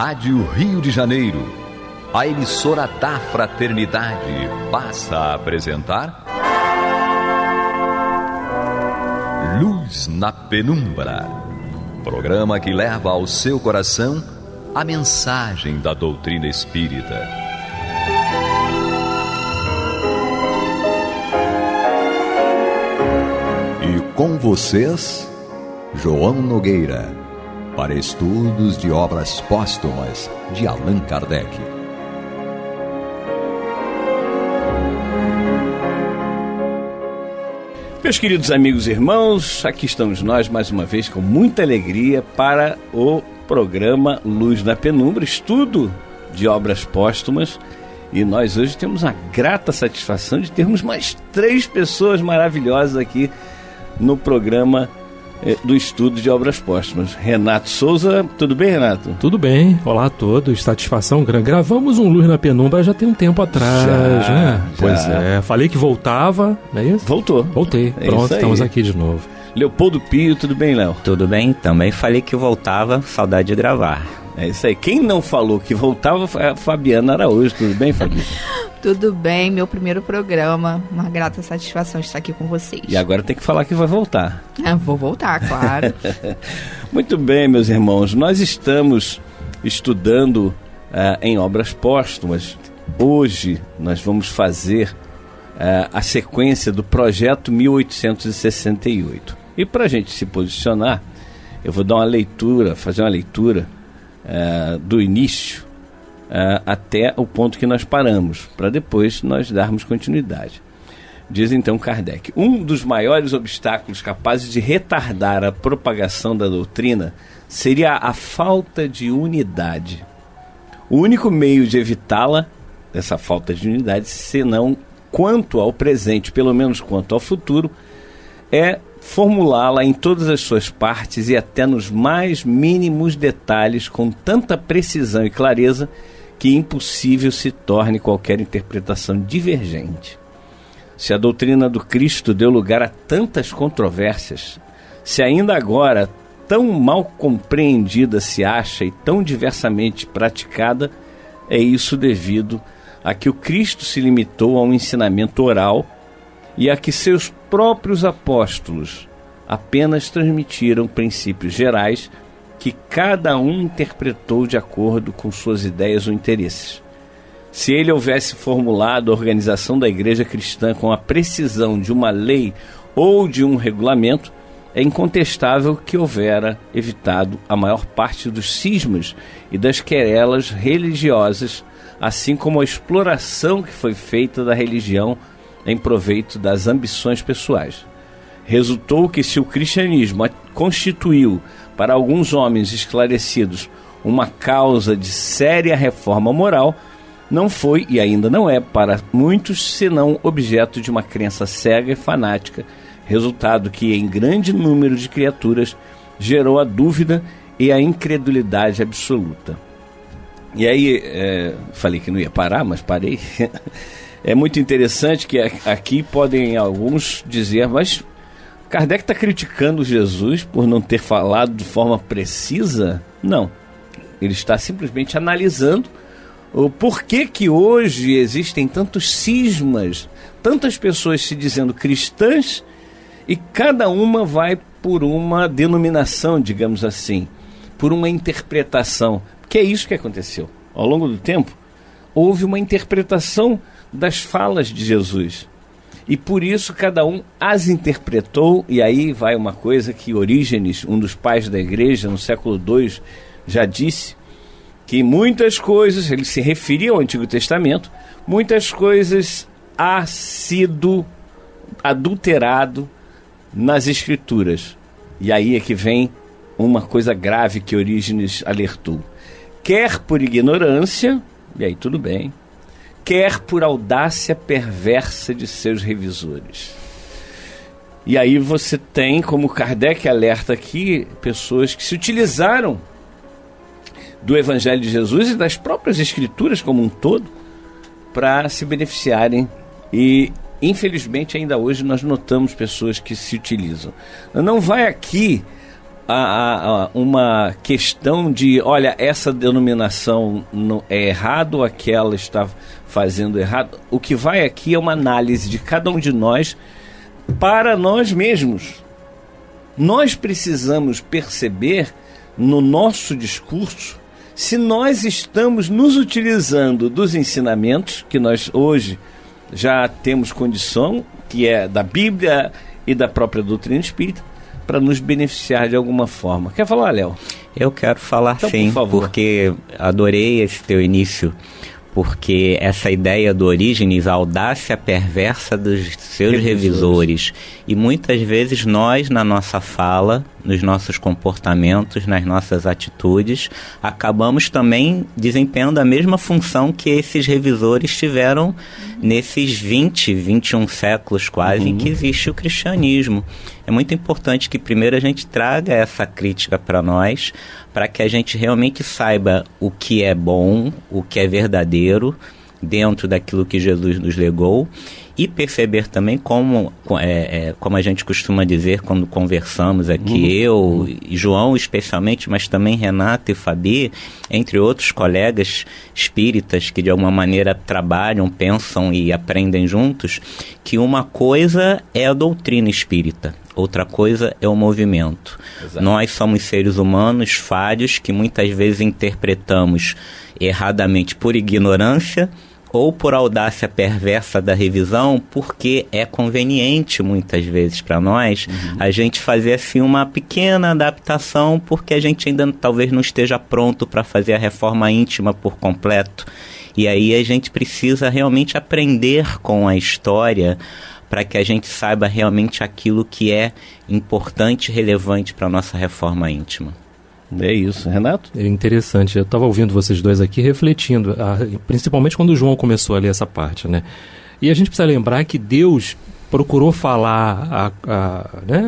Rádio Rio de Janeiro, a emissora da Fraternidade, passa a apresentar Luz na Penumbra, programa que leva ao seu coração a mensagem da doutrina espírita. E com vocês, João Nogueira, para estudos de obras póstumas de Allan Kardec. Meus queridos amigos e irmãos, aqui estamos nós mais uma vez com muita alegria para o programa Luz na Penumbra, estudo de obras póstumas. E nós hoje temos a grata satisfação de termos mais 3 pessoas maravilhosas aqui no programa do estudo de obras póstumas. Renato Souza, tudo bem, Renato? Tudo bem, olá a todos, satisfação grande. Gravamos um Luz na Penumbra já tem um tempo atrás, né? Pois é, falei que voltava, não é isso? Voltei, pronto, estamos aqui de novo. Leopoldo Pio, tudo bem, Léo? Tudo bem, também falei que voltava, saudade de gravar. É isso aí, quem não falou que voltava foi a Fabiana Araújo, tudo bem, Fabiana? Tudo bem, meu primeiro programa, uma grata satisfação estar aqui com vocês. E agora tem que falar que vai voltar. Vou voltar, claro. Muito bem, meus irmãos, nós estamos estudando em obras póstumas. Hoje nós vamos fazer a sequência do Projeto 1868. E para a gente se posicionar, eu vou dar uma leitura, fazer uma leitura do início até o ponto que nós paramos, para depois nós darmos continuidade. Diz então Kardec: um dos maiores obstáculos capazes de retardar a propagação da doutrina seria a falta de unidade. O único meio de evitá-la, essa falta de unidade, senão quanto ao presente, pelo menos quanto ao futuro, é formulá-la em todas as suas partes e até nos mais mínimos detalhes com tanta precisão e clareza que impossível se torne qualquer interpretação divergente. Se a doutrina do Cristo deu lugar a tantas controvérsias, se ainda agora tão mal compreendida se acha e tão diversamente praticada, é isso devido a que o Cristo se limitou a um ensinamento oral e a que seus próprios apóstolos apenas transmitiram princípios gerais que cada um interpretou de acordo com suas ideias ou interesses. Se ele houvesse formulado a organização da igreja cristã com a precisão de uma lei ou de um regulamento, é incontestável que houvera evitado a maior parte dos cismas e das querelas religiosas, assim como a exploração que foi feita da religião em proveito das ambições pessoais. Resultou que, se o cristianismo constituiu para alguns homens esclarecidos uma causa de séria reforma moral, não foi e ainda não é para muitos senão objeto de uma crença cega e fanática, resultado que em grande número de criaturas gerou a dúvida e a incredulidade absoluta. E aí, falei que não ia parar, mas parei. É muito interessante que aqui podem alguns dizer, mas Kardec está criticando Jesus por não ter falado de forma precisa? Não. Ele está simplesmente analisando o porquê que hoje existem tantos cismas, tantas pessoas se dizendo cristãs e cada uma vai por uma denominação, digamos assim, por uma interpretação. Que é isso que aconteceu. Ao longo do tempo, houve uma interpretação das falas de Jesus. E por isso cada um as interpretou, e aí vai uma coisa que Orígenes, um dos pais da igreja no século II, já disse, que muitas coisas, ele se referia ao Antigo Testamento, muitas coisas há sido adulterado nas Escrituras. E aí é que vem uma coisa grave que Orígenes alertou. Quer por ignorância, e aí tudo bem, quer por audácia perversa de seus revisores. E aí você tem, como Kardec alerta aqui, pessoas que se utilizaram do Evangelho de Jesus e das próprias Escrituras como um todo para se beneficiarem. E infelizmente ainda hoje nós notamos pessoas que se utilizam. Não vai aqui uma questão de, olha, essa denominação não é errado, aquela está fazendo errado. O que vai aqui é uma análise de cada um de nós para nós mesmos. Nós precisamos perceber no nosso discurso se nós estamos nos utilizando dos ensinamentos que nós hoje já temos condição, que é da Bíblia e da própria doutrina espírita, para nos beneficiar de alguma forma. Quer falar, Léo? Eu quero falar, então, sim, porque adorei esse teu início, porque essa ideia do Orígenes, a audácia perversa dos seus revisores. E muitas vezes nós, na nossa fala, nos nossos comportamentos, nas nossas atitudes, acabamos também desempenhando a mesma função que esses revisores tiveram nesses 21 séculos quase em que existe o cristianismo. É muito importante que primeiro a gente traga essa crítica para nós, para que a gente realmente saiba o que é bom, o que é verdadeiro, dentro daquilo que Jesus nos legou, e perceber também como a gente costuma dizer quando conversamos aqui, eu e João especialmente, mas também Renato e Fabi, entre outros colegas espíritas que de alguma maneira trabalham, pensam e aprendem juntos, que uma coisa é a doutrina espírita, outra coisa é o movimento. Exato. Nós somos seres humanos falhos que muitas vezes interpretamos erradamente por ignorância ou por audácia perversa da revisão, porque é conveniente muitas vezes para nós a gente fazer assim uma pequena adaptação, porque a gente ainda talvez não esteja pronto para fazer a reforma íntima por completo. E aí a gente precisa realmente aprender com a história para que a gente saiba realmente aquilo que é importante e relevante para a nossa reforma íntima. É isso, Renato? É interessante, eu estava ouvindo vocês dois aqui refletindo, principalmente quando o João começou a ler essa parte, né? E a gente precisa lembrar que Deus procurou falar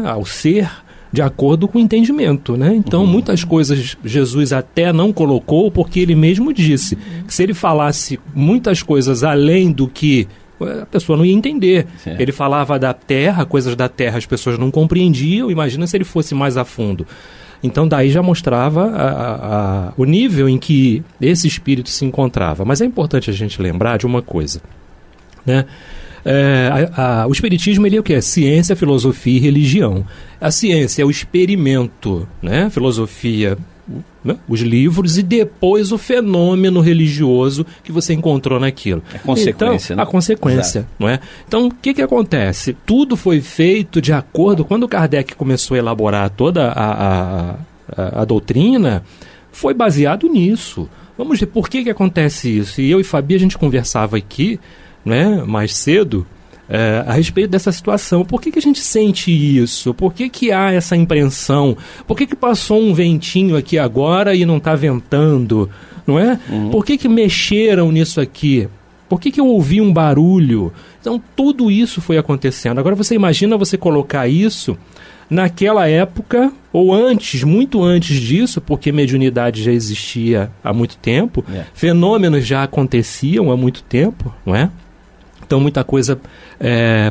ao ser de acordo com o entendimento, né? Então, muitas coisas Jesus até não colocou, porque ele mesmo disse que se ele falasse muitas coisas além do que a pessoa não ia entender. Certo. Ele falava da terra, coisas da terra as pessoas não compreendiam, imagina se ele fosse mais a fundo. Então daí já mostrava o nível em que esse espírito se encontrava. Mas é importante a gente lembrar de uma coisa, né? O espiritismo, ele é o que? Ciência, filosofia e religião. A ciência é o experimento, né? Filosofia, né? Os livros, e depois o fenômeno religioso que você encontrou naquilo. A consequência, então, né? A consequência, exato, não é? Então, o que acontece? Tudo foi feito de acordo... Quando Kardec começou a elaborar toda a doutrina, foi baseado nisso. Vamos ver por que acontece isso. E eu e Fabi, a gente conversava aqui, né, mais cedo, a respeito dessa situação. Por que a gente sente isso? Por que há essa impressão? Por que passou um ventinho aqui agora e não está ventando? Não é? Por que mexeram nisso aqui? Por que eu ouvi um barulho? Então, tudo isso foi acontecendo. Agora, você imagina você colocar isso naquela época, ou antes, muito antes disso, porque mediunidade já existia há muito tempo, fenômenos já aconteciam há muito tempo, não é? Então, muita coisa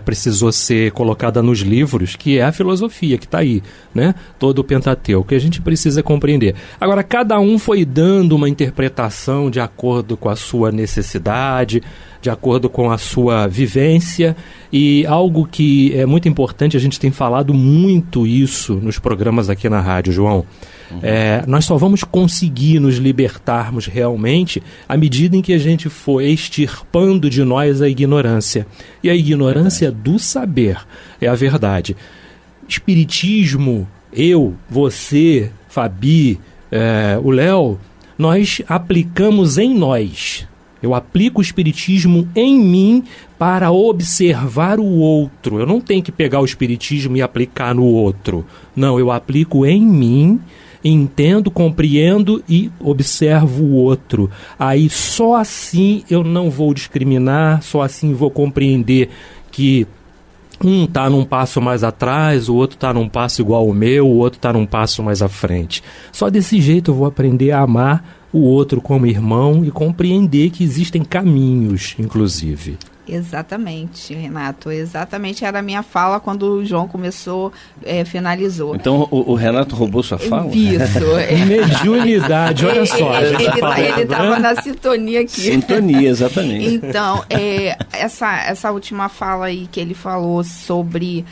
precisou ser colocada nos livros, que é a filosofia que está aí, né? Todo o Pentateuco, que a gente precisa compreender. Agora, cada um foi dando uma interpretação de acordo com a sua necessidade, de acordo com a sua vivência, e algo que é muito importante, a gente tem falado muito isso nos programas aqui na rádio, João. Nós só vamos conseguir nos libertarmos realmente à medida em que a gente for extirpando de nós a ignorância. E a ignorância do saber é a verdade. Espiritismo, eu, você, Fabi, o Léo, nós aplicamos em nós. Eu aplico o espiritismo em mim para observar o outro. Eu não tenho que pegar o espiritismo e aplicar no outro. Não, eu aplico em mim, entendo, compreendo e observo o outro. Aí só assim eu não vou discriminar, só assim vou compreender que um está num passo mais atrás, o outro está num passo igual ao meu, o outro está num passo mais à frente. Só desse jeito eu vou aprender a amar o outro como irmão e compreender que existem caminhos, inclusive. Exatamente, Renato. Exatamente era a minha fala quando o João finalizou. Então o Renato roubou sua fala? Isso. Mediunidade, olha só. Ele estava na sintonia aqui. Sintonia, exatamente. Então, essa última fala aí que ele falou sobre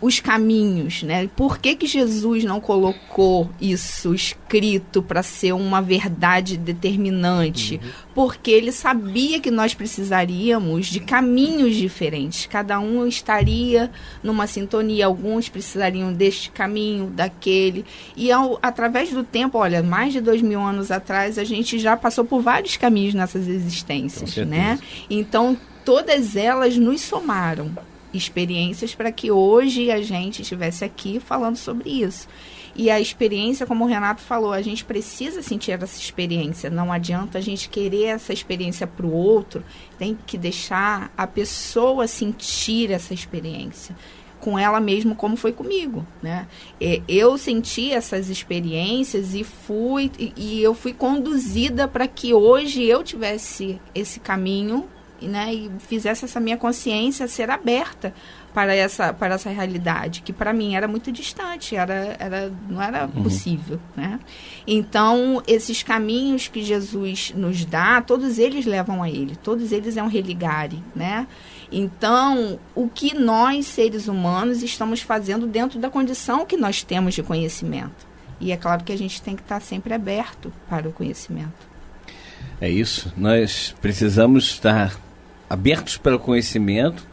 os caminhos, né? Por que Jesus não colocou isso escrito para ser uma verdade determinante? Porque ele sabia que nós precisaríamos de caminhos diferentes. Cada um estaria numa sintonia. Alguns precisariam deste caminho, daquele. E através do tempo, olha, mais de 2000 anos atrás, a gente já passou por vários caminhos nessas existências, né? Então, todas elas nos somaram experiências para que hoje a gente estivesse aqui falando sobre isso. E a experiência, como o Renato falou, a gente precisa sentir essa experiência. Não adianta a gente querer essa experiência para o outro, tem que deixar a pessoa sentir essa experiência com ela mesma, como foi comigo, né? Eu senti essas experiências e eu fui conduzida para que hoje eu tivesse esse caminho, né, e fizesse essa minha consciência ser aberta para essa realidade, que para mim era muito distante, não era possível, né? Então, esses caminhos que Jesus nos dá, todos eles levam a Ele, todos eles é um religare, né? Então, o que nós, seres humanos, estamos fazendo dentro da condição que nós temos de conhecimento. E é claro que a gente tem que estar sempre aberto para o conhecimento. É isso, nós precisamos estar abertos para o conhecimento,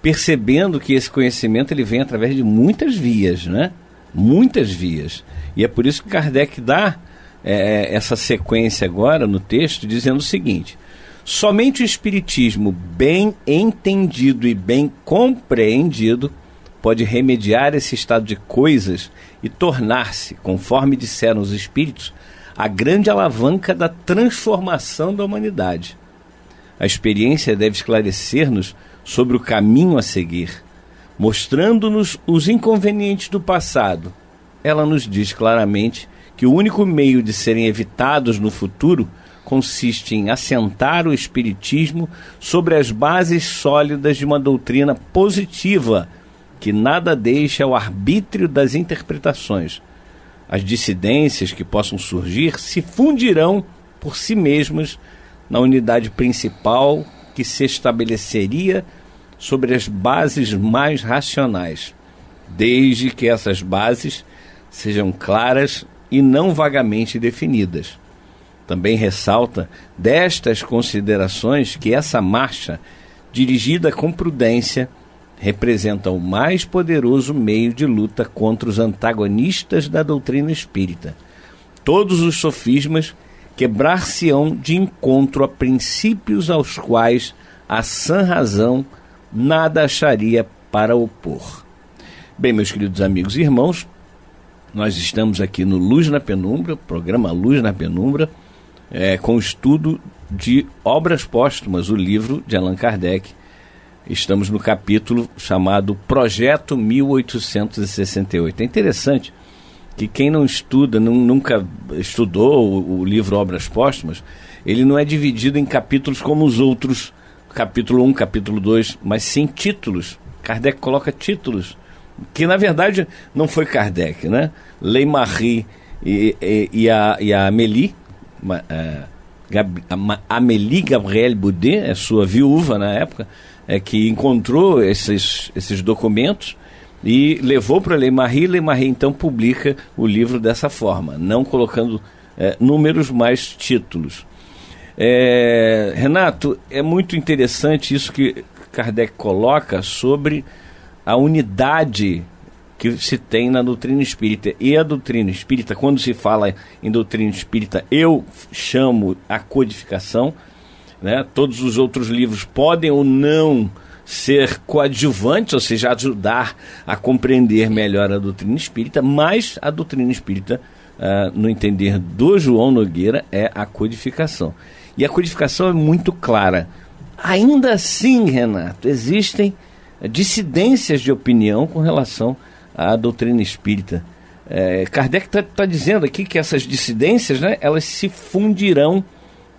percebendo que esse conhecimento ele vem através de muitas vias, né? Muitas vias. E é por isso que Kardec dá essa sequência agora no texto, dizendo o seguinte: somente o Espiritismo bem entendido e bem compreendido pode remediar esse estado de coisas e tornar-se, conforme disseram os Espíritos, a grande alavanca da transformação da humanidade. A experiência deve esclarecer-nos sobre o caminho a seguir, mostrando-nos os inconvenientes do passado. Ela nos diz claramente que o único meio de serem evitados no futuro consiste em assentar o Espiritismo sobre as bases sólidas de uma doutrina positiva, que nada deixa ao arbítrio das interpretações. As dissidências que possam surgir se fundirão por si mesmas na unidade principal que se estabeleceria sobre as bases mais racionais, desde que essas bases sejam claras e não vagamente definidas. Também ressalta destas considerações que essa marcha, dirigida com prudência, representa o mais poderoso meio de luta contra os antagonistas da doutrina espírita. Todos os sofismas quebrar-se-ão de encontro a princípios aos quais a sã razão nada acharia para opor. Bem, meus queridos amigos e irmãos, nós estamos aqui no Luz na Penumbra, programa Luz na Penumbra, com o estudo de Obras Póstumas, o livro de Allan Kardec. Estamos no capítulo chamado Projeto 1868. É interessante que quem não estuda, nunca estudou o livro Obras Póstumas, ele não é dividido em capítulos como os outros, capítulo 1, capítulo 2, mas sim títulos. Kardec coloca títulos, que na verdade não foi Kardec, né? Ley-Marie e a Amélie, Amélie Gabrielle Boudet, sua viúva na época, que encontrou esses documentos e levou para Ley-Marie. Ley-Marie então publica o livro dessa forma, não colocando números, mas títulos. Renato, é muito interessante isso que Kardec coloca sobre a unidade que se tem na doutrina espírita. E a doutrina espírita, quando se fala em doutrina espírita, eu chamo a codificação, né? Todos os outros livros podem ou não ser coadjuvantes, ou seja, ajudar a compreender melhor a doutrina espírita, mas a doutrina espírita, no entender do João Nogueira, é a codificação. E a codificação é muito clara. Ainda assim, Renato, existem dissidências de opinião com relação à doutrina espírita. Kardec está dizendo aqui que essas dissidências, né, elas se fundirão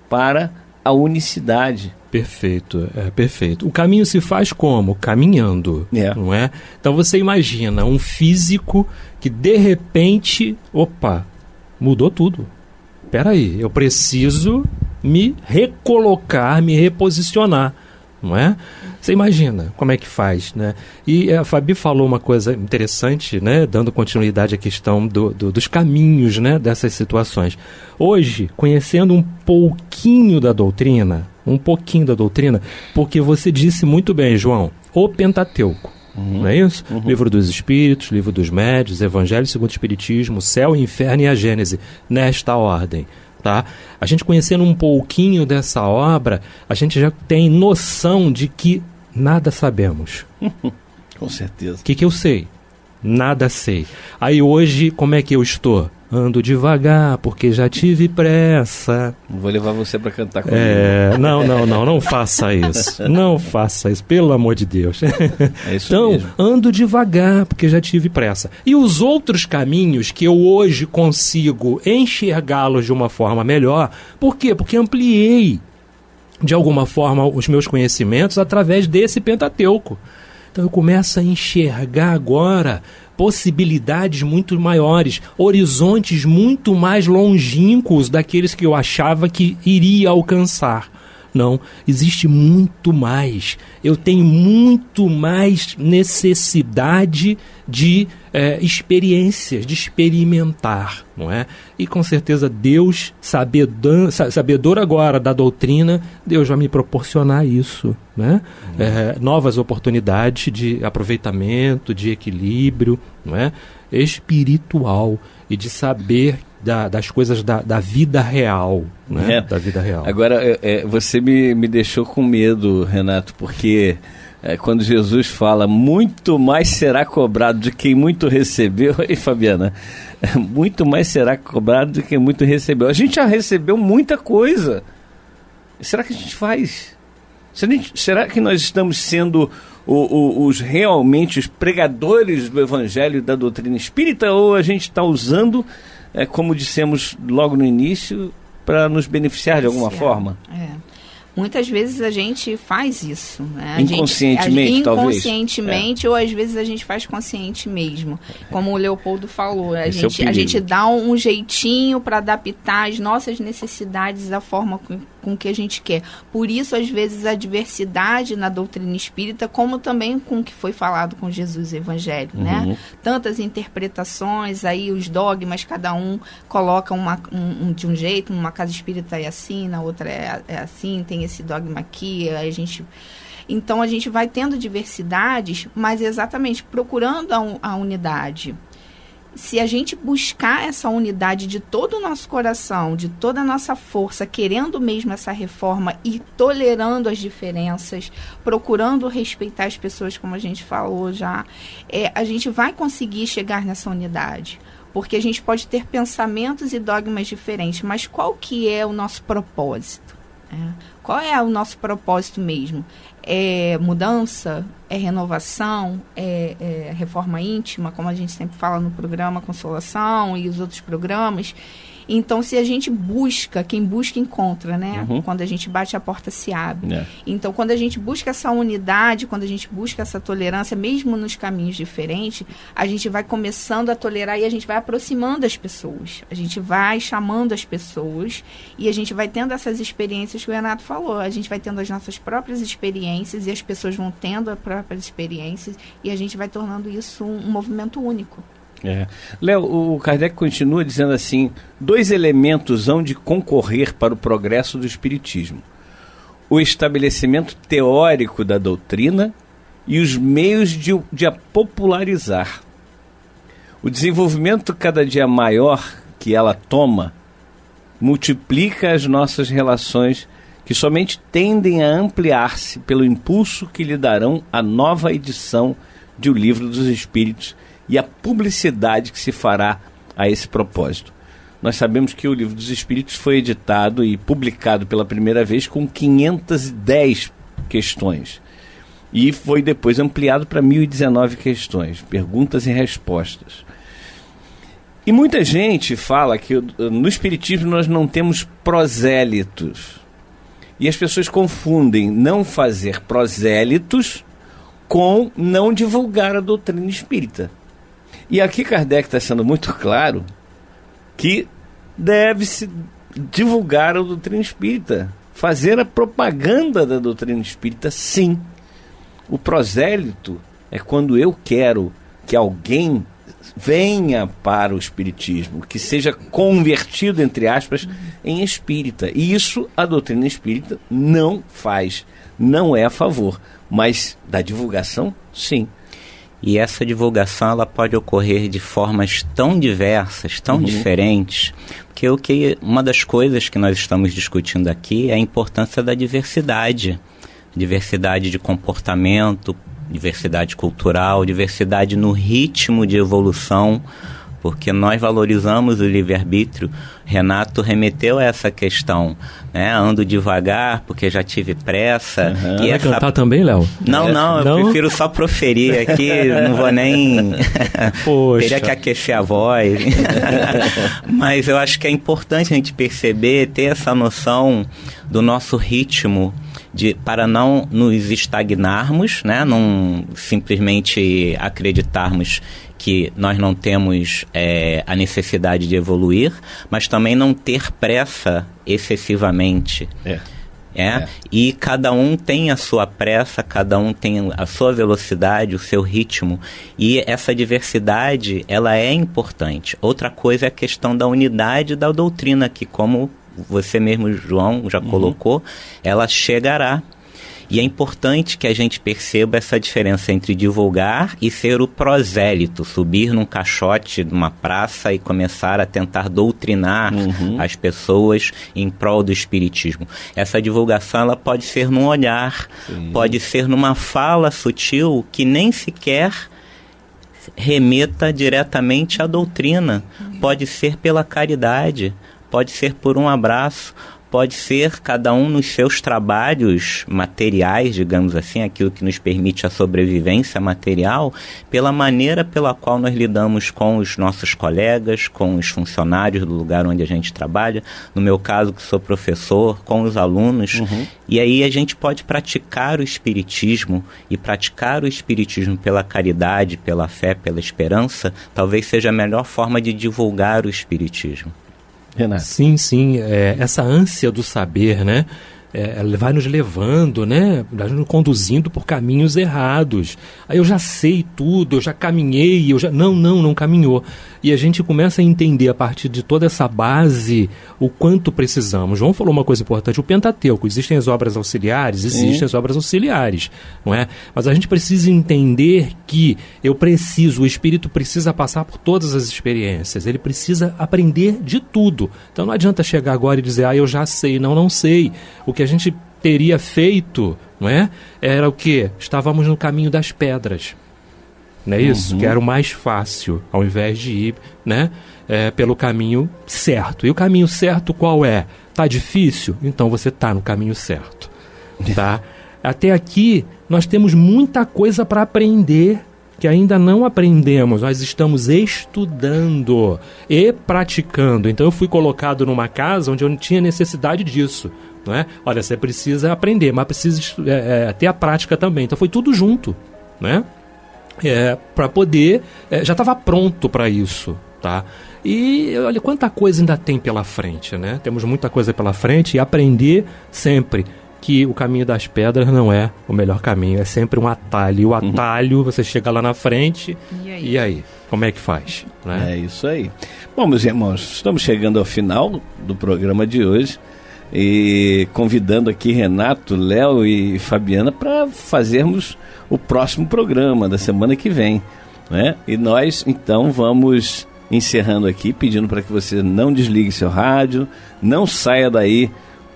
para a unicidade. Perfeito, perfeito. O caminho se faz como? Caminhando, não é? Então você imagina um físico que de repente, mudou tudo. Peraí, eu preciso me recolocar, me reposicionar, não é? Você imagina como é que faz, né? E a Fabi falou uma coisa interessante, né? Dando continuidade à questão dos caminhos, né? Dessas situações. Hoje, conhecendo um pouquinho da doutrina, porque você disse muito bem, João, o Pentateuco, não é isso? Livro dos Espíritos, Livro dos Médiuns, Evangelho segundo o Espiritismo, Céu, Inferno e a Gênese, nesta ordem. Tá? A gente conhecendo um pouquinho dessa obra, a gente já tem noção de que nada sabemos. Com certeza. O que eu sei? Nada sei. Aí hoje, como é que eu estou? Ando devagar, porque já tive pressa. Vou levar você para cantar comigo. Não faça isso. Não faça isso, pelo amor de Deus. É isso então, mesmo. Ando devagar, porque já tive pressa. E os outros caminhos que eu hoje consigo enxergá-los de uma forma melhor, por quê? Porque ampliei, de alguma forma, os meus conhecimentos através desse Pentateuco. Então eu começo a enxergar agora possibilidades muito maiores, horizontes muito mais longínquos daqueles que eu achava que iria alcançar. Não, existe muito mais. Eu tenho muito mais necessidade de experiências, de experimentar, não é? E com certeza Deus, sabedor agora da doutrina, Deus vai me proporcionar isso, né? Novas oportunidades de aproveitamento, de equilíbrio, não é? Espiritual e de saber das coisas da vida real, né? Da vida real. Agora, você me deixou com medo, Renato, porque quando Jesus fala, muito mais será cobrado de quem muito recebeu, e Fabiana, muito mais será cobrado de quem muito recebeu. A gente já recebeu muita coisa. Será que a gente faz? Será que nós estamos sendo realmente os pregadores do Evangelho e da doutrina espírita, ou a gente está usando, como dissemos logo no início, para nos beneficiar de alguma forma? Muitas vezes a gente faz isso, né? Inconscientemente, talvez. Inconscientemente, ou às vezes a gente faz consciente mesmo. Como o Leopoldo falou, a gente dá um jeitinho para adaptar as nossas necessidades da forma com que a gente quer. Por isso, às vezes, a diversidade na doutrina espírita, como também com o que foi falado com Jesus, o Evangelho, né? Tantas interpretações, aí os dogmas, cada um coloca de um jeito, numa casa espírita é assim, na outra é assim, tem esse dogma aqui, então a gente vai tendo diversidades, mas exatamente procurando a unidade. Se a gente buscar essa unidade de todo o nosso coração, de toda a nossa força, querendo mesmo essa reforma e tolerando as diferenças, procurando respeitar as pessoas, como a gente falou já, a gente vai conseguir chegar nessa unidade. Porque a gente pode ter pensamentos e dogmas diferentes, mas qual que é o nosso propósito? Qual é o nosso propósito mesmo? É mudança? É renovação? É reforma íntima, como a gente sempre fala no programa Consolação e os outros programas? Então, se a gente busca, quem busca encontra, né? Quando a gente bate, a porta se abre. Então, quando a gente busca essa unidade, quando a gente busca essa tolerância, mesmo nos caminhos diferentes, a gente vai começando a tolerar e a gente vai aproximando as pessoas. A gente vai chamando as pessoas e a gente vai tendo essas experiências que o Renato falou. A gente vai tendo as nossas próprias experiências e as pessoas vão tendo as próprias experiências e a gente vai tornando isso um movimento único. Léo, o Kardec continua dizendo assim: 2 elementos hão de concorrer para o progresso do Espiritismo: o estabelecimento teórico da doutrina e os meios de a popularizar. O desenvolvimento cada dia maior que ela toma multiplica as nossas relações, que somente tendem a ampliar-se pelo impulso que lhe darão a nova edição de O Livro dos Espíritos e a publicidade que se fará a esse propósito. Nós sabemos que o Livro dos Espíritos foi editado e publicado pela primeira vez com 510 questões. E foi depois ampliado para 1019 questões, perguntas e respostas. E muita gente fala que no Espiritismo nós não temos prosélitos. E as pessoas confundem não fazer prosélitos com não divulgar a doutrina espírita. E aqui Kardec está sendo muito claro que deve-se divulgar a doutrina espírita, fazer a propaganda da doutrina espírita, sim. O prosélito é quando eu quero que alguém venha para o espiritismo, que seja convertido, entre aspas, em espírita. E isso a doutrina espírita não faz, não é a favor, mas da divulgação, sim. E essa divulgação ela pode ocorrer de formas tão diversas, tão diferentes, porque uma das coisas que nós estamos discutindo aqui é a importância da diversidade de comportamento, diversidade cultural, diversidade no ritmo de evolução, porque nós valorizamos o livre-arbítrio. Renato remeteu a essa questão, né? Ando devagar porque já tive pressa. E vai cantar também, Léo? Não, eu prefiro só proferir aqui, não vou nem... Teria que aquecer a voz. Mas eu acho que é importante a gente perceber, ter essa noção do nosso ritmo, para não nos estagnarmos, né? Não simplesmente acreditarmos que nós não temos a necessidade de evoluir, mas também não ter pressa excessivamente. E cada um tem a sua pressa, cada um tem a sua velocidade, o seu ritmo, e essa diversidade, ela é importante. Outra coisa é a questão da unidade da doutrina, que como você mesmo, João, já colocou, ela chegará. E é importante que a gente perceba essa diferença entre divulgar e ser o prosélito, subir num caixote numa praça e começar a tentar doutrinar as pessoas em prol do espiritismo. Essa divulgação ela pode ser num olhar, pode ser numa fala sutil que nem sequer remeta diretamente à doutrina. Pode ser pela caridade, pode ser por um abraço, pode ser cada um nos seus trabalhos materiais, digamos assim, aquilo que nos permite a sobrevivência material, pela maneira pela qual nós lidamos com os nossos colegas, com os funcionários do lugar onde a gente trabalha, no meu caso que sou professor, com os alunos, e aí a gente pode praticar o espiritismo, e praticar o espiritismo pela caridade, pela fé, pela esperança, talvez seja a melhor forma de divulgar o espiritismo. Renato. Sim, essa ânsia do saber, né? Ela vai nos levando, né? Vai nos conduzindo por caminhos errados. Aí eu já sei tudo, eu já caminhei, não caminhou. E a gente começa a entender a partir de toda essa base o quanto precisamos. João falou uma coisa importante, o Pentateuco, existem as obras auxiliares, não é? Mas a gente precisa entender que o espírito precisa passar por todas as experiências, ele precisa aprender de tudo. Então não adianta chegar agora e dizer, eu já sei, não sei. O que a gente teria feito, não é? Era o quê? Estávamos no caminho das pedras. Não é isso? Que era o mais fácil, ao invés de ir, né, pelo caminho certo. E o caminho certo qual é? Tá difícil? Então você tá no caminho certo. Tá? Até aqui nós temos muita coisa para aprender que ainda não aprendemos. Nós estamos estudando e praticando. Então eu fui colocado numa casa onde eu não tinha necessidade disso. Não é? Olha, você precisa aprender, mas precisa ter a prática também. Então foi tudo junto, né? Para poder, já estava pronto para isso, tá? E olha quanta coisa ainda tem pela frente, né? Temos muita coisa pela frente e aprender sempre que o caminho das pedras não é o melhor caminho, é sempre um atalho. E o atalho, você chega lá na frente, e aí? Como é que faz? Né? É isso aí. Bom, meus irmãos, estamos chegando ao final do programa de hoje e convidando aqui Renato, Léo e Fabiana para fazermos o próximo programa da semana que vem, né? E nós, então, vamos encerrando aqui, pedindo para que você não desligue seu rádio, não saia daí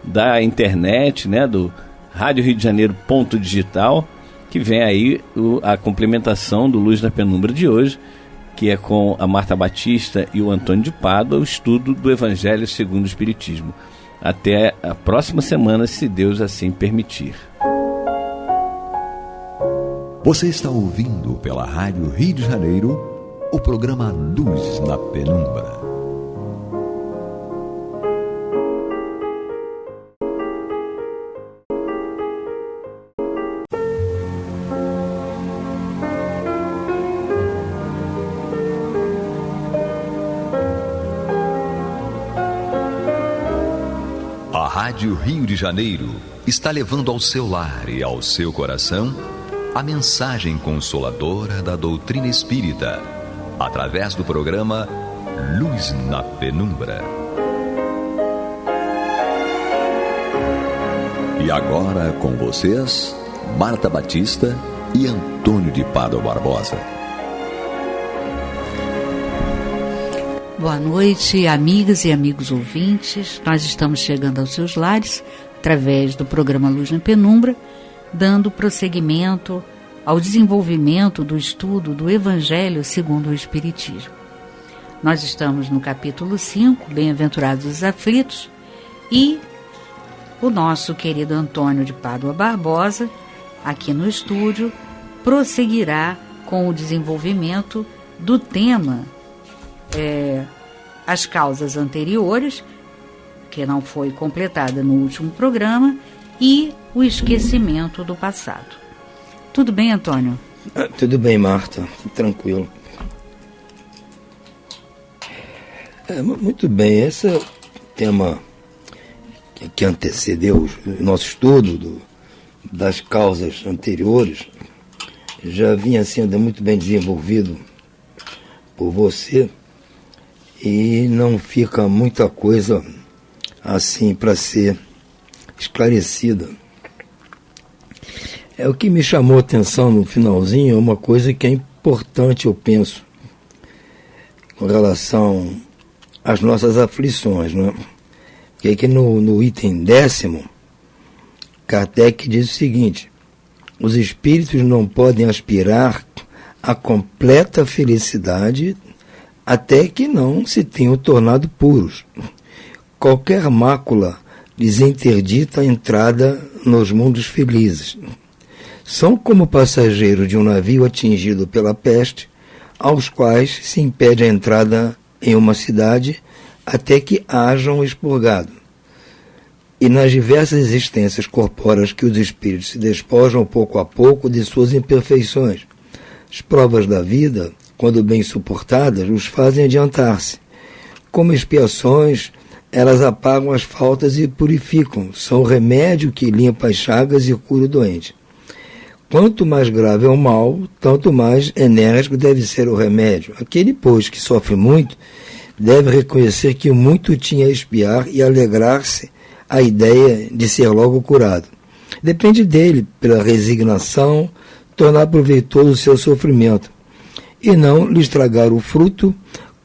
da internet, né? Do Rádio Rio de Janeiro .digital, que vem aí a complementação do Luz na Penumbra de hoje, que é com a Marta Batista e o Antônio de Pádua, o estudo do Evangelho segundo o Espiritismo. Até a próxima semana, se Deus assim permitir. Você está ouvindo pela Rádio Rio de Janeiro o programa Luz na Penumbra. Rádio Rio de Janeiro está levando ao seu lar e ao seu coração a mensagem consoladora da doutrina espírita, através do programa Luz na Penumbra. E agora com vocês, Marta Batista e Antônio de Pádua Barbosa. Boa noite, amigas e amigos ouvintes. Nós estamos chegando aos seus lares através do programa Luz na Penumbra, dando prosseguimento ao desenvolvimento do estudo do Evangelho segundo o Espiritismo. Nós estamos no capítulo 5, Bem-aventurados os aflitos, e o nosso querido Antônio de Pádua Barbosa, aqui no estúdio, prosseguirá com o desenvolvimento do tema as causas anteriores, que não foi completada no último programa, e o esquecimento do passado. Tudo bem, Antônio? Tudo bem, Marta. Tranquilo. Muito bem. Esse é o tema que antecedeu o nosso estudo das causas anteriores. Já vinha sendo muito bem desenvolvido por você, e não fica muita coisa assim para ser esclarecida. O que me chamou a atenção no finalzinho é uma coisa que é importante, eu penso, com relação às nossas aflições, né? Que aqui no item 10º, Kardec diz o seguinte: os espíritos não podem aspirar à completa felicidade até que não se tenham tornado puros. Qualquer mácula lhes interdita a entrada nos mundos felizes. São como passageiros de um navio atingido pela peste, aos quais se impede a entrada em uma cidade até que hajam expurgado. E nas diversas existências corpóreas que os espíritos se despojam pouco a pouco de suas imperfeições, as provas da vida, quando bem suportadas, os fazem adiantar-se. Como expiações, elas apagam as faltas e purificam. São o remédio que limpa as chagas e cura o doente. Quanto mais grave é o mal, tanto mais enérgico deve ser o remédio. Aquele, pois, que sofre muito, deve reconhecer que muito tinha a expiar e alegrar-se a ideia de ser logo curado. Depende dele, pela resignação, tornar proveitoso o seu sofrimento, e não lhe estragar o fruto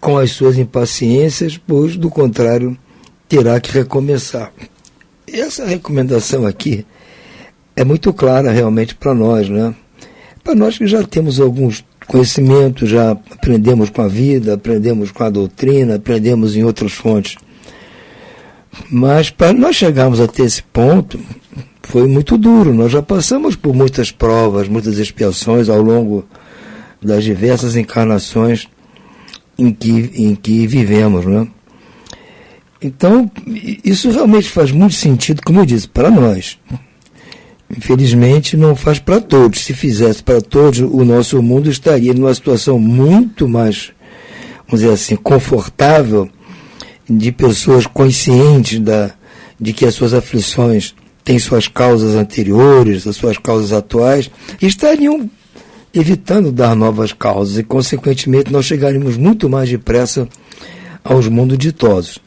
com as suas impaciências, pois, do contrário, terá que recomeçar. Essa recomendação aqui é muito clara realmente para nós, né? Para nós que já temos alguns conhecimentos, já aprendemos com a vida, aprendemos com a doutrina, aprendemos em outras fontes. Mas para nós chegarmos até esse ponto, foi muito duro. Nós já passamos por muitas provas, muitas expiações ao longo das diversas encarnações em que vivemos, né? Então, isso realmente faz muito sentido, como eu disse, para nós. Infelizmente, não faz para todos. Se fizesse para todos, o nosso mundo estaria numa situação muito mais, vamos dizer assim, confortável, de pessoas conscientes de que as suas aflições têm suas causas anteriores, as suas causas atuais, e estariam evitando dar novas causas, e, consequentemente, nós chegaríamos muito mais depressa aos mundos ditosos.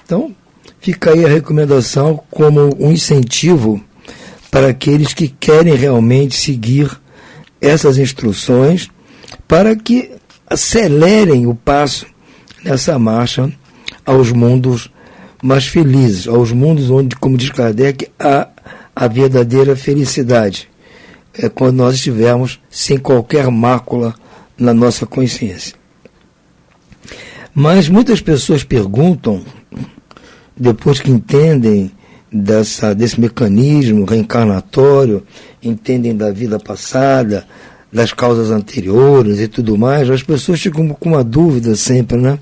Então, fica aí a recomendação como um incentivo para aqueles que querem realmente seguir essas instruções, para que acelerem o passo nessa marcha aos mundos mais felizes, aos mundos onde, como diz Kardec, há a verdadeira felicidade. É quando nós estivermos sem qualquer mácula na nossa consciência. Mas muitas pessoas perguntam, depois que entendem desse mecanismo reencarnatório, entendem da vida passada, das causas anteriores e tudo mais, as pessoas ficam com uma dúvida sempre, né?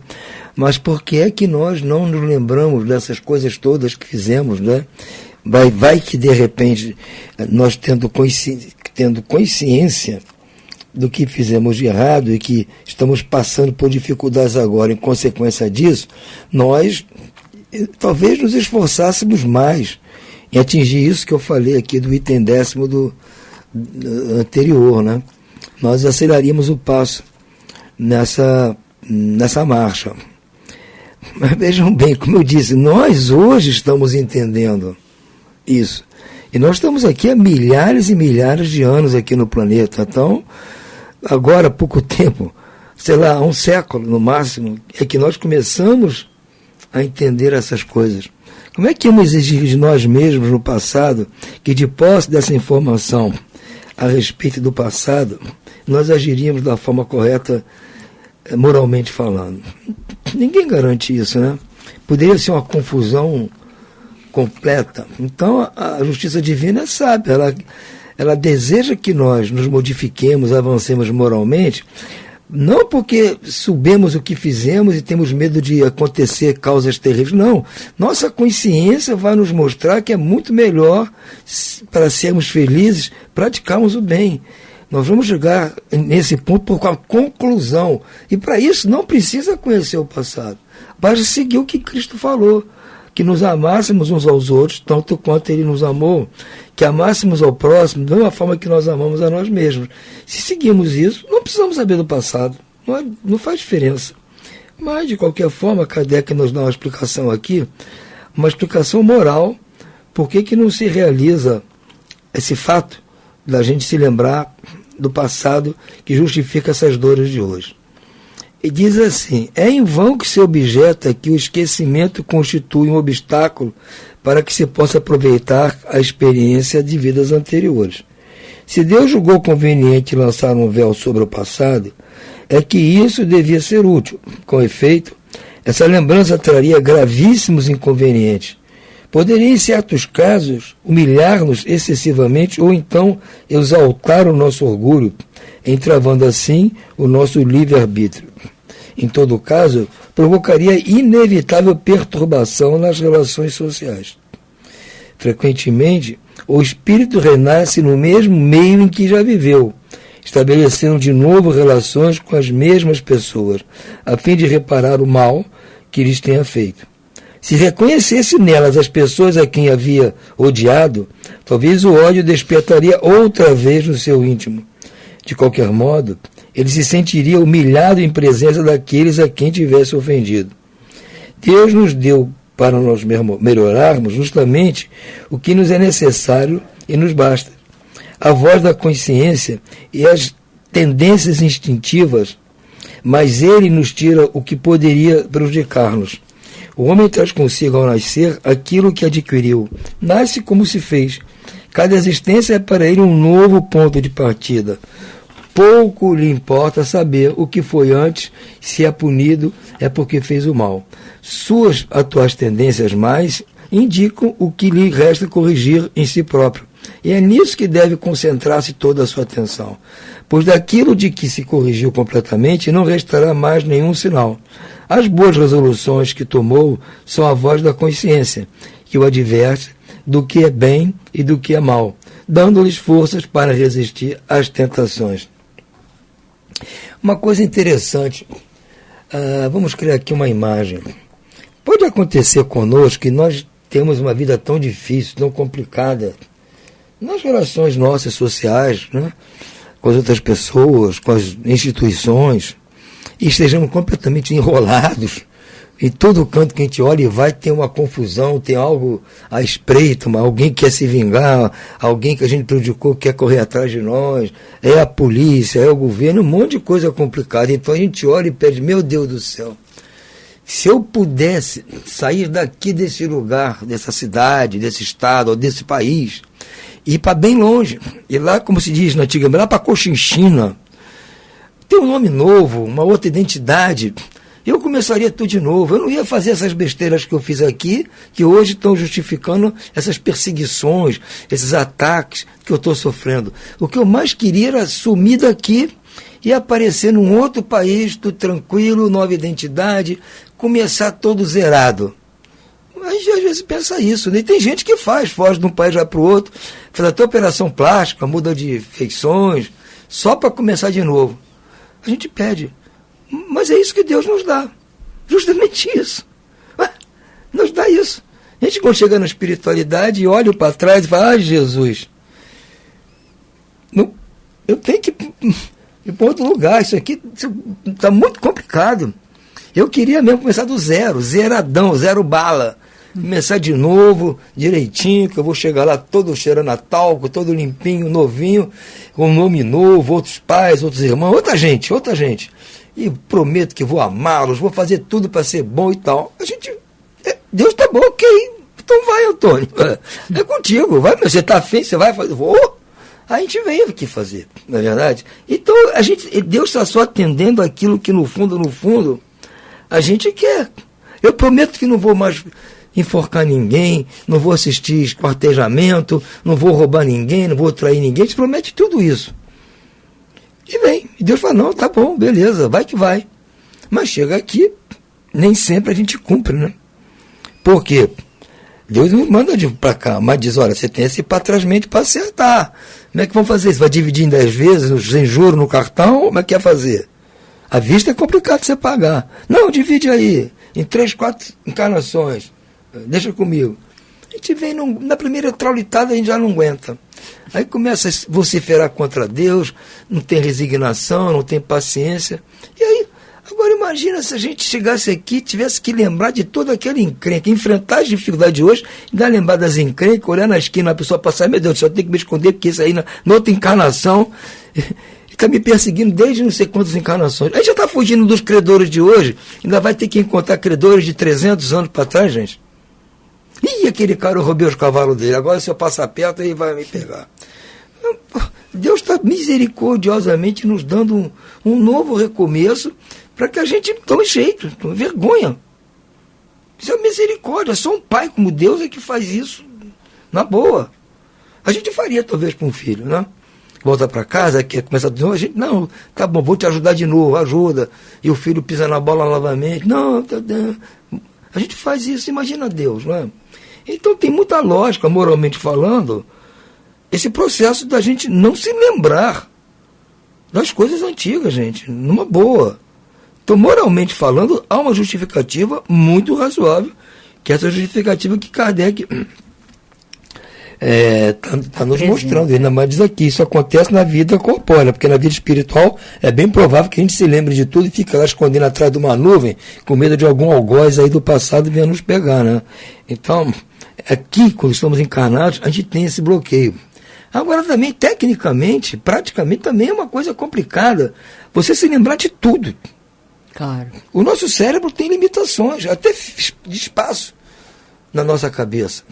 Mas por que é que nós não nos lembramos dessas coisas todas que fizemos, né? Vai que de repente nós tendo consciência do que fizemos de errado e que estamos passando por dificuldades agora em consequência disso, nós talvez nos esforçássemos mais em atingir isso que eu falei aqui do item 10º do anterior, né? Nós aceleraríamos o passo nessa marcha. Mas vejam bem, como eu disse, nós hoje estamos entendendo isso. E nós estamos aqui há milhares e milhares de anos aqui no planeta. Então, agora há pouco tempo, sei lá, há um século no máximo, é que nós começamos a entender essas coisas. Como é que íamos exigir de nós mesmos no passado que, de posse dessa informação a respeito do passado, nós agiríamos da forma correta, moralmente falando? Ninguém garante isso, né? Poderia ser uma confusão completa. Então, a justiça divina é sábia. Ela deseja que nós nos modifiquemos, avancemos moralmente, não porque soubemos o que fizemos e temos medo de acontecer causas terríveis. Não. Nossa consciência vai nos mostrar que é muito melhor, para sermos felizes, praticarmos o bem. Nós vamos chegar nesse ponto por uma conclusão. E para isso não precisa conhecer o passado. Basta seguir o que Cristo falou. Que nos amássemos uns aos outros, tanto quanto Ele nos amou. Que amássemos ao próximo da mesma forma que nós amamos a nós mesmos. Se seguirmos isso, não precisamos saber do passado. Não faz diferença. Mas, de qualquer forma, Kardec nos dá uma explicação aqui, uma explicação moral, por que não se realiza esse fato da gente se lembrar do passado que justifica essas dores de hoje. E diz assim: é em vão que se objeta que o esquecimento constitui um obstáculo para que se possa aproveitar a experiência de vidas anteriores. Se Deus julgou conveniente lançar um véu sobre o passado, é que isso devia ser útil. Com efeito, essa lembrança traria gravíssimos inconvenientes. Poderia, em certos casos, humilhar-nos excessivamente ou então exaltar o nosso orgulho, entravando assim o nosso livre-arbítrio. Em todo caso, provocaria inevitável perturbação nas relações sociais. Frequentemente, o espírito renasce no mesmo meio em que já viveu, estabelecendo de novo relações com as mesmas pessoas, a fim de reparar o mal que lhes tenha feito. Se reconhecesse nelas as pessoas a quem havia odiado, talvez o ódio despertaria outra vez no seu íntimo. De qualquer modo, ele se sentiria humilhado em presença daqueles a quem tivesse ofendido. Deus nos deu para nós melhorarmos justamente o que nos é necessário e nos basta. A voz da consciência e as tendências instintivas, mas ele nos tira o que poderia prejudicar-nos. O homem traz consigo ao nascer aquilo que adquiriu. Nasce como se fez. Cada existência é para ele um novo ponto de partida. Pouco lhe importa saber o que foi antes, se é punido é porque fez o mal. Suas atuais tendências mais indicam o que lhe resta corrigir em si próprio. E é nisso que deve concentrar-se toda a sua atenção. Pois daquilo de que se corrigiu completamente não restará mais nenhum sinal. As boas resoluções que tomou são a voz da consciência, que o adverte do que é bem e do que é mal, dando-lhes forças para resistir às tentações. Uma coisa interessante, vamos criar aqui uma imagem. Pode acontecer conosco que nós temos uma vida tão difícil, tão complicada, nas relações nossas sociais, né, com as outras pessoas, com as instituições, e estejamos completamente enrolados. Em todo canto que a gente olha e vai, tem uma confusão, tem algo à espreita, alguém quer se vingar, alguém que a gente prejudicou quer correr atrás de nós, é a polícia, é o governo, um monte de coisa complicada. Então a gente olha e pede: meu Deus do céu, se eu pudesse sair daqui desse lugar, dessa cidade, desse estado ou desse país, ir para bem longe, ir lá, como se diz na antiga, lá para Cochinchina, ter um nome novo, uma outra identidade, eu começaria tudo de novo. Eu não ia fazer essas besteiras que eu fiz aqui, que hoje estão justificando essas perseguições, esses ataques que eu estou sofrendo. O que eu mais queria era sumir daqui e aparecer num outro país, tudo tranquilo, nova identidade, começar todo zerado. A gente às vezes pensa isso, né? E tem gente que foge de um país vai para o outro, faz até operação plástica, muda de feições, só para começar de novo. A gente pede, mas é isso que Deus nos dá, justamente isso. Nos dá só isso. A gente quando chega na espiritualidade e olha para trás e fala, Jesus, não, eu tenho que ir para outro lugar, isso aqui está muito complicado. Eu queria mesmo começar do zero, zeradão, zero bala. Começar de novo, direitinho, que eu vou chegar lá todo cheirando a talco, todo limpinho, novinho, com um nome novo, outros pais, outros irmãos, outra gente. E prometo que vou amá-los, vou fazer tudo para ser bom e tal. Deus tá bom, ok. Então vai, Antônio. É contigo, vai, você tá afim, você vai fazer. Vou. A gente veio aqui fazer, não é verdade? Então, Deus está só atendendo aquilo que no fundo, a gente quer. Eu prometo que não vou mais enforcar ninguém, não vou assistir esquartejamento, não vou roubar ninguém, não vou trair ninguém. A gente promete tudo isso. E vem. E Deus fala, não, tá bom, beleza, vai que vai. Mas chega aqui, nem sempre a gente cumpre, né? Por quê? Deus não manda para cá, mas diz, olha, você tem esse para trás mente para acertar. Como é que vão fazer isso? Vai dividir em 10 vezes, sem juros no cartão? Como é que ia fazer? À vista é complicado você pagar. Não, divide aí, em 3, 4 encarnações. Deixa comigo. A gente vem na primeira traulitada, a gente já não aguenta. Aí começa a vociferar contra Deus, não tem resignação, não tem paciência. E aí, agora imagina se a gente chegasse aqui e tivesse que lembrar de todo aquele encrenca, enfrentar as dificuldades de hoje, ainda lembrar das encrencas, olhar na esquina, a pessoa passar, meu Deus, só tem que me esconder, porque isso aí na outra encarnação está me perseguindo desde não sei quantas encarnações. A gente já está fugindo dos credores de hoje, ainda vai ter que encontrar credores de 300 anos para trás, gente. Ih, aquele cara, eu roubei os cavalos dele, agora se eu passar perto, ele vai me pegar. Deus está misericordiosamente nos dando um novo recomeço para que a gente tome jeito, tome vergonha. Isso é misericórdia, só um pai como Deus é que faz isso, na boa. A gente faria talvez para um filho, né? Volta para casa, quer começar de novo, a gente, não, tá bom, vou te ajudar de novo, ajuda. E o filho pisa na bola novamente, não, a gente faz isso, imagina Deus, não é? Então tem muita lógica, moralmente falando, esse processo da gente não se lembrar das coisas antigas, gente, numa boa. Então, moralmente falando, há uma justificativa muito razoável, que é essa justificativa que Kardec está nos mostrando. Ainda mais diz aqui, isso acontece na vida corpórea, porque na vida espiritual é bem provável que a gente se lembre de tudo e fica lá escondendo atrás de uma nuvem, com medo de algum algoz aí do passado venha nos pegar, né? Então, aqui, quando estamos encarnados, a gente tem esse bloqueio. Agora também, tecnicamente, praticamente, também é uma coisa complicada você se lembrar de tudo. Claro. O nosso cérebro tem limitações, até de espaço na nossa cabeça.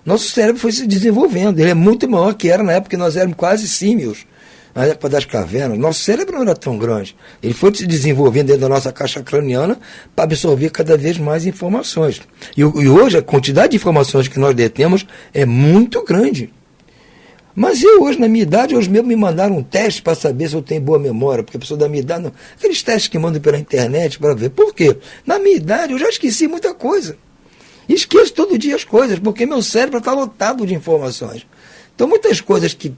Nosso cérebro foi se desenvolvendo, ele é muito maior que era na época que nós éramos quase símios, na época das cavernas. Nosso cérebro não era tão grande, ele foi se desenvolvendo dentro da nossa caixa craniana para absorver cada vez mais informações. E hoje a quantidade de informações que nós detemos é muito grande. Mas eu hoje, na minha idade, hoje mesmo me mandaram um teste para saber se eu tenho boa memória, porque a pessoa da minha idade, não, aqueles testes que mandam pela internet para ver. Por quê? Na minha idade eu já esqueci muita coisa. Esqueço todo dia as coisas, porque meu cérebro está lotado de informações. Então muitas coisas que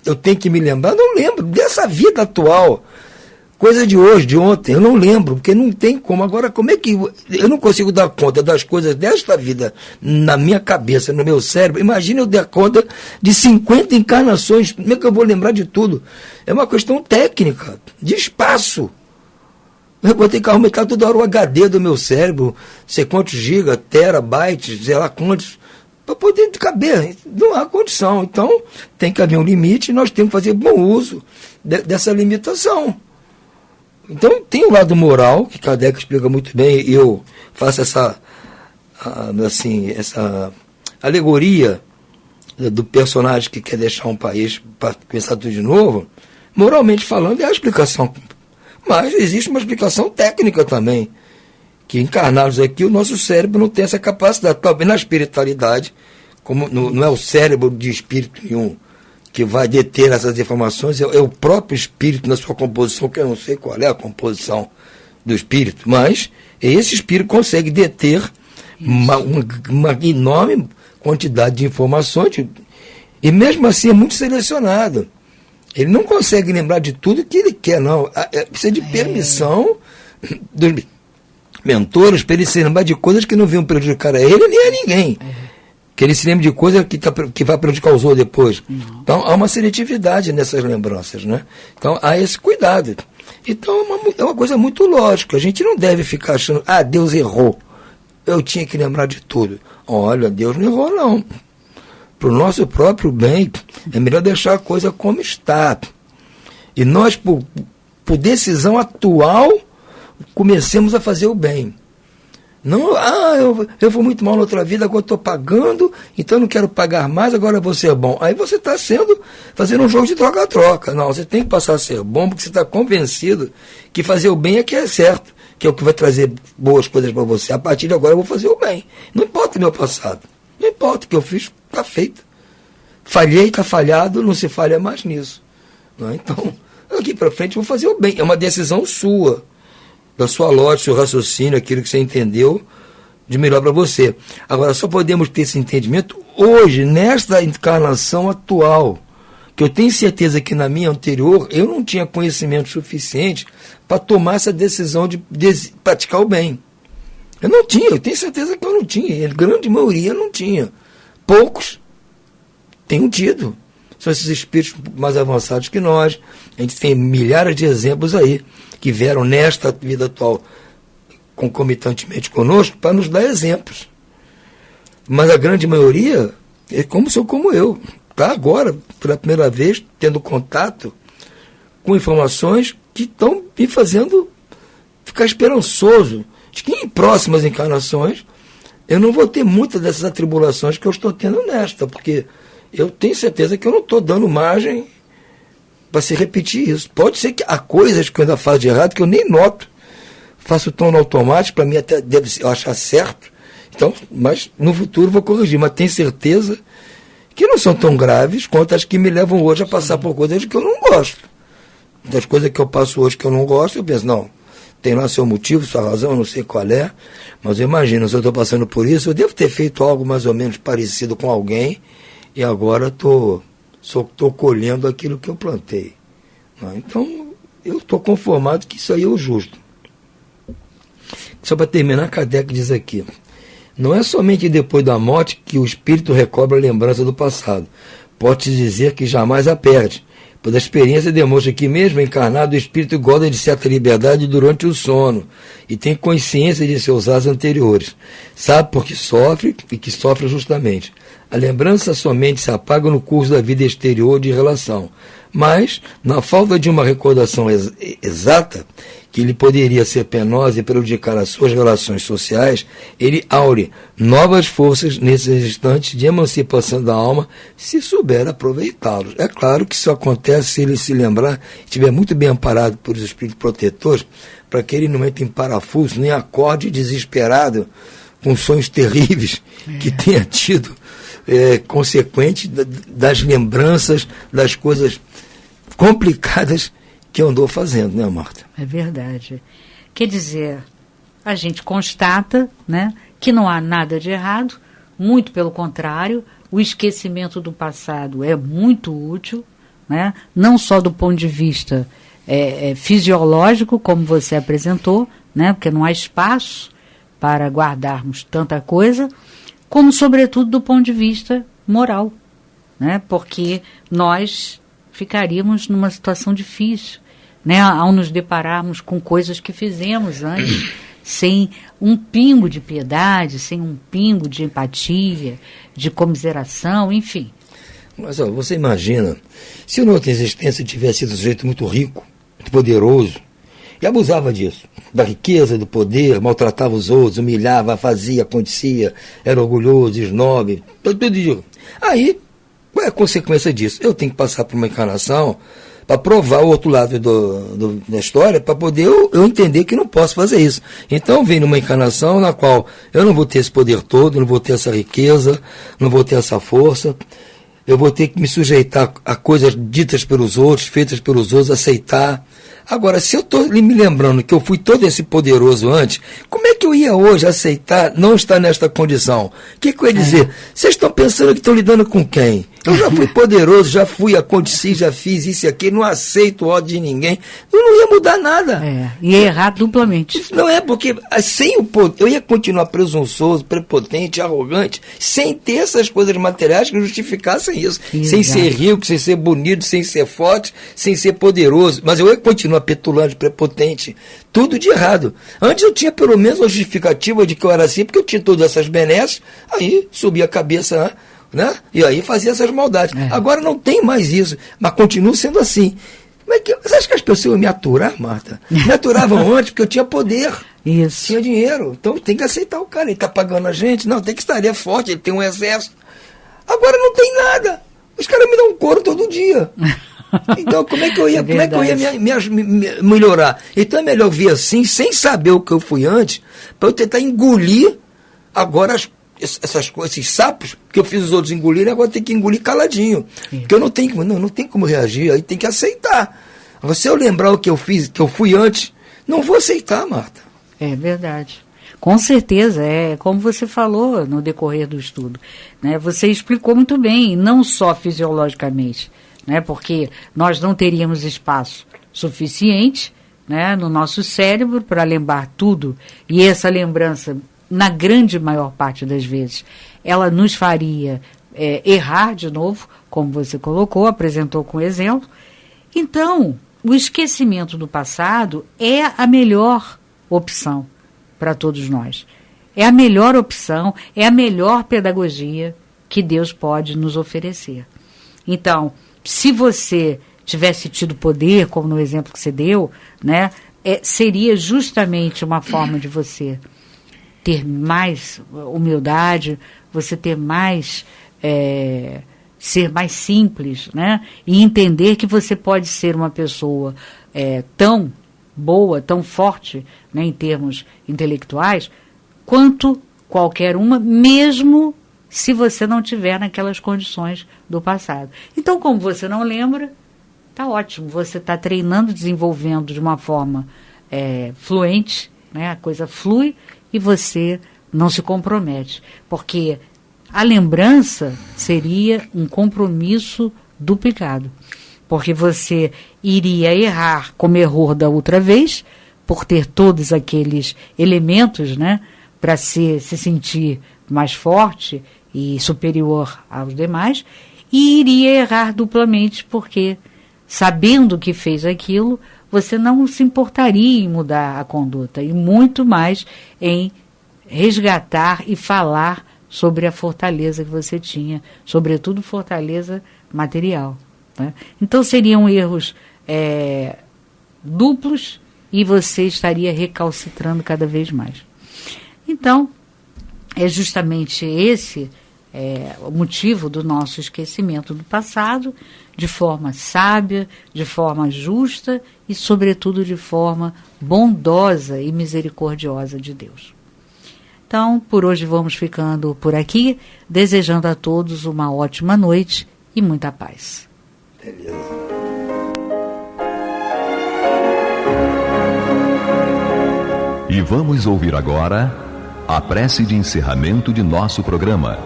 eu tenho que me lembrar, eu não lembro dessa vida atual. Coisa de hoje, de ontem, eu não lembro, porque não tem como. Agora, como é que eu não consigo dar conta das coisas desta vida na minha cabeça, no meu cérebro? Imagina eu dar conta de 50 encarnações, como é que eu vou lembrar de tudo? É uma questão técnica, de espaço. Eu vou ter que aumentar toda hora o HD do meu cérebro, sei quantos gigas, terabytes, sei lá quantos, para poder caber. Não há condição. Então, tem que haver um limite e nós temos que fazer bom uso dessa limitação. Então, tem o lado moral, que Kardec explica muito bem, e eu faço essa alegoria do personagem que quer deixar um país para começar tudo de novo. Moralmente falando, é a explicação. Mas existe uma explicação técnica também, que encarnados aqui, o nosso cérebro não tem essa capacidade. Talvez na espiritualidade, como não é o cérebro de espírito nenhum que vai deter essas informações, é o próprio espírito na sua composição, que eu não sei qual é a composição do espírito, mas esse espírito consegue deter uma enorme quantidade de informações, e mesmo assim é muito selecionado. Ele não consegue lembrar de tudo que ele quer, não. Precisa de permissão mentores, para ele se lembrar de coisas que não vinham prejudicar a ele nem a ninguém. Que ele se lembre de coisas que vai prejudicar os outros depois. Então, há uma seletividade nessas lembranças, né? Então, há esse cuidado. Então, é uma coisa muito lógica. A gente não deve ficar achando, Deus errou. Eu tinha que lembrar de tudo. Olha, Deus não errou, não. Para o nosso próprio bem, é melhor deixar a coisa como está. E nós, por decisão atual, comecemos a fazer o bem. Não, eu fui muito mal na outra vida, agora estou pagando, então eu não quero pagar mais, agora eu vou ser bom. Aí você está fazendo um jogo de troca-troca. Não, você tem que passar a ser bom, porque você está convencido que fazer o bem é que é certo, que é o que vai trazer boas coisas para você. A partir de agora eu vou fazer o bem. Não importa o meu passado. Não importa o que eu fiz, está feito. Falhei, está falhado, não se falha mais nisso. Não, então, daqui para frente eu vou fazer o bem. É uma decisão sua, da sua lógica, seu raciocínio, aquilo que você entendeu de melhor para você. Agora, só podemos ter esse entendimento hoje, nesta encarnação atual, que eu tenho certeza que na minha anterior eu não tinha conhecimento suficiente para tomar essa decisão de praticar o bem. Eu não tinha, eu tenho certeza que eu não tinha. A grande maioria não tinha. Poucos tenham tido. São esses espíritos mais avançados que nós. A gente tem milhares de exemplos aí que vieram nesta vida atual concomitantemente conosco para nos dar exemplos. Mas a grande maioria são como eu. Está agora, pela primeira vez, tendo contato com informações que estão me fazendo ficar esperançoso de que em próximas encarnações eu não vou ter muitas dessas atribulações que eu estou tendo nesta, porque eu tenho certeza que eu não estou dando margem para se repetir isso. Pode ser que há coisas que eu ainda faço de errado que eu nem noto. Faço tom no automático, para mim até deve eu achar certo. Então, mas no futuro vou corrigir. Mas tenho certeza que não são tão graves quanto as que me levam hoje a passar por coisas que eu não gosto. Das coisas que eu passo hoje que eu não gosto, eu penso, não, tem lá seu motivo, sua razão, eu não sei qual é, mas eu imagino, se eu estou passando por isso, eu devo ter feito algo mais ou menos parecido com alguém e agora estou colhendo aquilo que eu plantei. Então, eu estou conformado que isso aí é o justo. Só para terminar, Kardec diz aqui, não é somente depois da morte que o espírito recobra a lembrança do passado. Pode-se dizer que jamais a perde, pois a experiência demonstra que mesmo encarnado o espírito goza de certa liberdade durante o sono e tem consciência de seus atos anteriores. Sabe por que sofre e que sofre justamente. A lembrança somente se apaga no curso da vida exterior de relação, mas, na falta de uma recordação exata, que lhe poderia ser penosa e prejudicar as suas relações sociais, ele aure novas forças nesses instantes de emancipação da alma, se souber aproveitá-los. É claro que isso acontece se ele se lembrar, estiver muito bem amparado por os espíritos protetores, para que ele não entre em parafuso, nem acorde desesperado com sonhos terríveis que tenha tido, consequente das lembranças, das coisas complicadas que eu andou fazendo, né, Marta? É verdade. Quer dizer, a gente constata, né, que não há nada de errado, muito pelo contrário, o esquecimento do passado é muito útil, né, não só do ponto de vista fisiológico, como você apresentou, né, porque não há espaço para guardarmos tanta coisa, como, sobretudo, do ponto de vista moral, né, porque nós ficaríamos numa situação difícil, né, ao nos depararmos com coisas que fizemos antes, sem um pingo de piedade, sem um pingo de empatia, de comiseração, enfim. Mas você imagina, se na outra existência tivesse sido um sujeito muito rico, muito poderoso, e abusava disso, da riqueza, do poder, maltratava os outros, humilhava, fazia, acontecia, era orgulhoso, esnobe, tudo isso. Aí, qual é a consequência disso? Eu tenho que passar por uma encarnação para provar o outro lado da história, para poder eu entender que não posso fazer isso. Então, vem numa encarnação na qual eu não vou ter esse poder todo, não vou ter essa riqueza, não vou ter essa força, eu vou ter que me sujeitar a coisas ditas pelos outros, feitas pelos outros, aceitar Agora, se eu estou me lembrando que eu fui todo esse poderoso antes, como é que eu ia hoje aceitar não estar nesta condição? O que eu ia dizer? Vocês estão pensando que estão lidando com quem? Eu já fui poderoso, já fui, aconteci, já fiz isso e aquilo, não aceito o ódio de ninguém. Eu não ia mudar nada. Ia errar duplamente. Não é, porque sem o poder, eu ia continuar presunçoso, prepotente, arrogante, sem ter essas coisas materiais que justificassem isso. Exato. Sem ser rico, sem ser bonito, sem ser forte, sem ser poderoso. Mas eu ia continuar petulante, prepotente, tudo de errado. Antes eu tinha pelo menos uma justificativa de que eu era assim, porque eu tinha todas essas benesses, aí subia a cabeça, né? E aí fazia essas maldades. Agora não tem mais isso, mas continuo sendo assim. Você acha que as pessoas iam me aturar, Marta? Me aturavam antes porque eu tinha poder. Isso. Tinha dinheiro. Então tem que aceitar o cara. Ele está pagando a gente. Não, tem que estar. Ele é forte, ele tem um exército. Agora não tem nada. Os caras me dão um couro todo dia. Então como é que eu ia, me melhorar? Então é melhor vir assim, sem saber o que eu fui antes, para eu tentar engolir agora essas coisas, esses sapos, que eu fiz os outros engolirem, agora tem que engolir caladinho. Porque eu não tenho como reagir, aí tem que aceitar. Agora, se eu lembrar o que eu fiz, que eu fui antes, não vou aceitar, Marta. É verdade. Com certeza, é como você falou no decorrer do estudo, né? Você explicou muito bem, não só fisiologicamente, né? Porque nós não teríamos espaço suficiente, né, no nosso cérebro para lembrar tudo, e essa lembrança, na grande maior parte das vezes, ela nos faria errar de novo, como você colocou, apresentou com exemplo. Então, o esquecimento do passado é a melhor opção para todos nós. É a melhor opção, é a melhor pedagogia que Deus pode nos oferecer. Então, se você tivesse tido poder, como no exemplo que você deu, né, seria justamente uma forma de você ter mais humildade, você ter mais, ser mais simples, né, e entender que você pode ser uma pessoa tão boa, tão forte, né, em termos intelectuais, quanto qualquer uma, mesmo se você não tiver naquelas condições do passado. Então, como você não lembra, tá ótimo, você está treinando, desenvolvendo de uma forma fluente, né, a coisa flui e você não se compromete, porque a lembrança seria um compromisso duplicado, porque você iria errar como errou da outra vez, por ter todos aqueles elementos, né, para se sentir mais forte e superior aos demais, e iria errar duplamente, porque sabendo que fez aquilo, você não se importaria em mudar a conduta, e muito mais em resgatar e falar sobre a fortaleza que você tinha, sobretudo fortaleza material, né? Então seriam erros duplos e você estaria recalcitrando cada vez mais. Então, é justamente esse o motivo do nosso esquecimento do passado, de forma sábia, de forma justa e, sobretudo, de forma bondosa e misericordiosa de Deus. Então, por hoje vamos ficando por aqui, desejando a todos uma ótima noite e muita paz. Beleza. E vamos ouvir agora a prece de encerramento de nosso programa,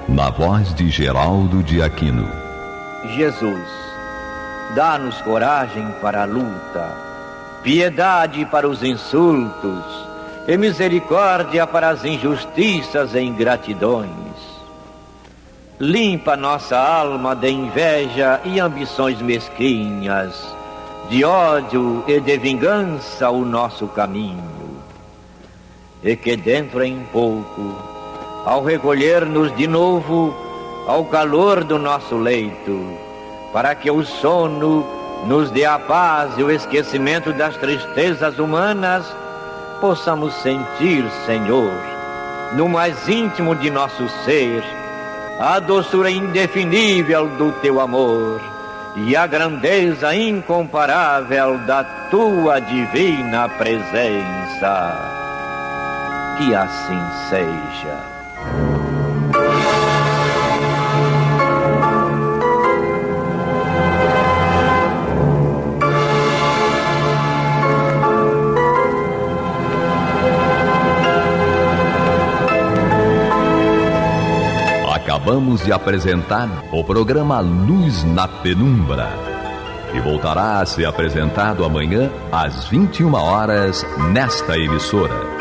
na voz de Geraldo de Aquino. Jesus, dá-nos coragem para a luta, piedade para os insultos e misericórdia para as injustiças e ingratidões. Limpa nossa alma de inveja e ambições mesquinhas, de ódio e de vingança o nosso caminho. E que dentro em pouco, ao recolher-nos de novo ao calor do nosso leito, para que o sono nos dê a paz e o esquecimento das tristezas humanas, possamos sentir, Senhor, no mais íntimo de nosso ser, a doçura indefinível do Teu amor e a grandeza incomparável da Tua divina presença. Que assim seja. acabamos de apresentar o programa Luz na Penumbra, que voltará a ser apresentado amanhã às 21 horas nesta emissora.